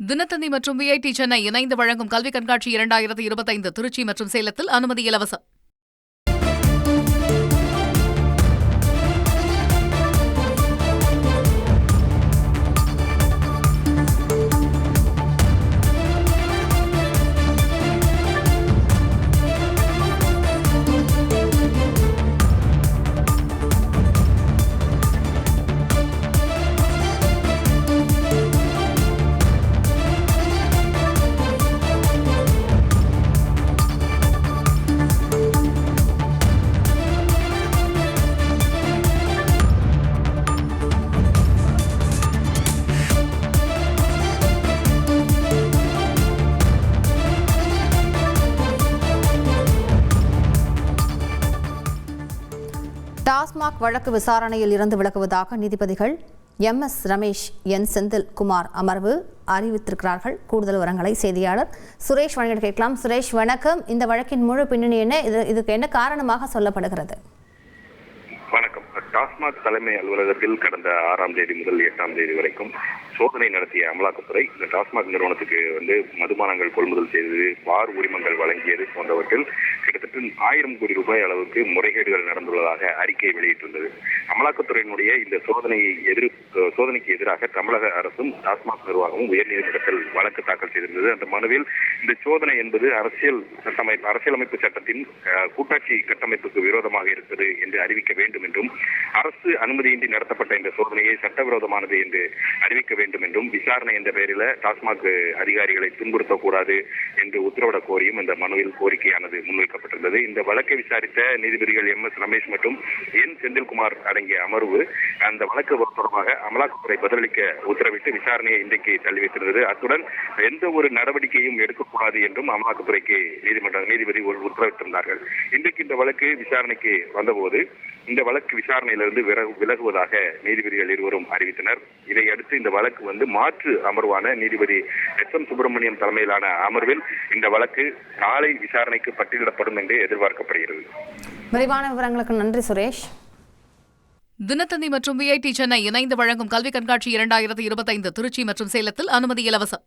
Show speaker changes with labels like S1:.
S1: தினத்தந்தி மற்றும் விஐடி சென்னை இணைந்து வழங்கும் கல்வி கண்காட்சி 2025 திருச்சி மற்றும் சேலத்தில் அனுமதி இலவசம்.
S2: டாஸ்மாக் வழக்கு விசாரணையில் இருந்து விலகுவதாக நீதிபதிகள் MS ரமேஷ், N செந்தில்குமார் அமர்வு அறிவித்திருக்கிறார்கள். கூடுதல் விவரங்களை செய்தியாளர் சுரேஷ் வழங்கிட கேட்கலாம். சுரேஷ் வணக்கம். இந்த வழக்கின் முழு பின்னணி என்ன? இதுக்கு என்ன காரணமாக சொல்லப்படுகிறது?
S3: வணக்கம். டாஸ்மாக் தலைமை அலுவலகத்தில் கடந்த 6ஆம் தேதி முதல் 8ஆம் தேதி வரைக்கும் சோதனை நடத்திய அமலாக்கத்துறை இந்த டாஸ்மாக் நிறுவனத்துக்கு மதுபானங்கள் கொள்முதல் செய்தது, பார் உரிமங்கள் வழங்கியது போன்றவற்றில் கிட்டத்தட்ட 1000 கோடி ரூபாய் அளவுக்கு முறைகேடுகள் நடந்துள்ளதாக அறிக்கை வெளியிட்டுள்ளது. அமலாக்கத்துறையினுடைய இந்த சோதனைக்கு எதிராக தமிழக அரசும் டாஸ்மாக் நிர்வாகமும் உயர்நீதிமன்றத்தில் வழக்கு தாக்கல் செய்திருந்தது. அந்த மனுவில் இந்த சோதனை என்பது அரசியலமைப்பு சட்டத்தின் கூட்டாட்சி கட்டமைப்புக்கு விரோதமாக இருக்கிறது என்று அறிவிக்க வேண்டும் என்றும், அரசு அனுமதியின்றி நடத்தப்பட்ட இந்த சோதனையை சட்டவிரோதமானது என்று அறிவிக்க வேண்டும் என்றும், விசாரணை என்ற பெயரில் டாஸ்மாக் அதிகாரிகளை துன்புறுத்தக்கூடாது என்று உத்தரவிடக் கோரியும் இந்த மனுவில் கோரிக்கையானது முன்வைக்கப்பட்டிருந்தது. இந்த வழக்கை விசாரித்த நீதிபதிகள் MS ரமேஷ் மற்றும் N செந்தில்குமார் அடங்கிய அமர்வு அந்த வழக்கு தொடர்பாக அமலாக்கத்துறை பதிலளிக்க உத்தரவிட்டு விசாரணையை இன்றைக்கு தள்ளி வைத்திருந்தது. அத்துடன் எந்த ஒரு நடவடிக்கையும் எடுக்கக்கூடாது என்றும் அமலாக்கத்துறைக்கு நீதிபதி உத்தரவிட்டிருந்தார்கள். இன்றைக்கு இந்த வழக்கு விசாரணைக்கு வந்தபோது இந்த வழக்கு விசாரணையிலிருந்து விலகுவதாக நீதிபதிகள் இருவரும் அறிவித்தனர். இதையடுத்து இந்த வழக்கு மாற்று அமர்வான நீதிபதி SM சுப்பிரமணியம் தலைமையிலான அமர்வில் இந்த வழக்கு நாளை விசாரணைக்கு பட்டியலிடப்படும் என்று எதிர்பார்க்கப்படுகிறது.
S2: விரிவான விவரங்களுக்கு நன்றி சுரேஷ்.
S1: தினத்தந்தி மற்றும் விஐடி சென்னை இணைந்து வழங்கும் கல்வி கண்காட்சி 2025 திருச்சி மற்றும் சேலத்தில் அனுமதி இலவசம்.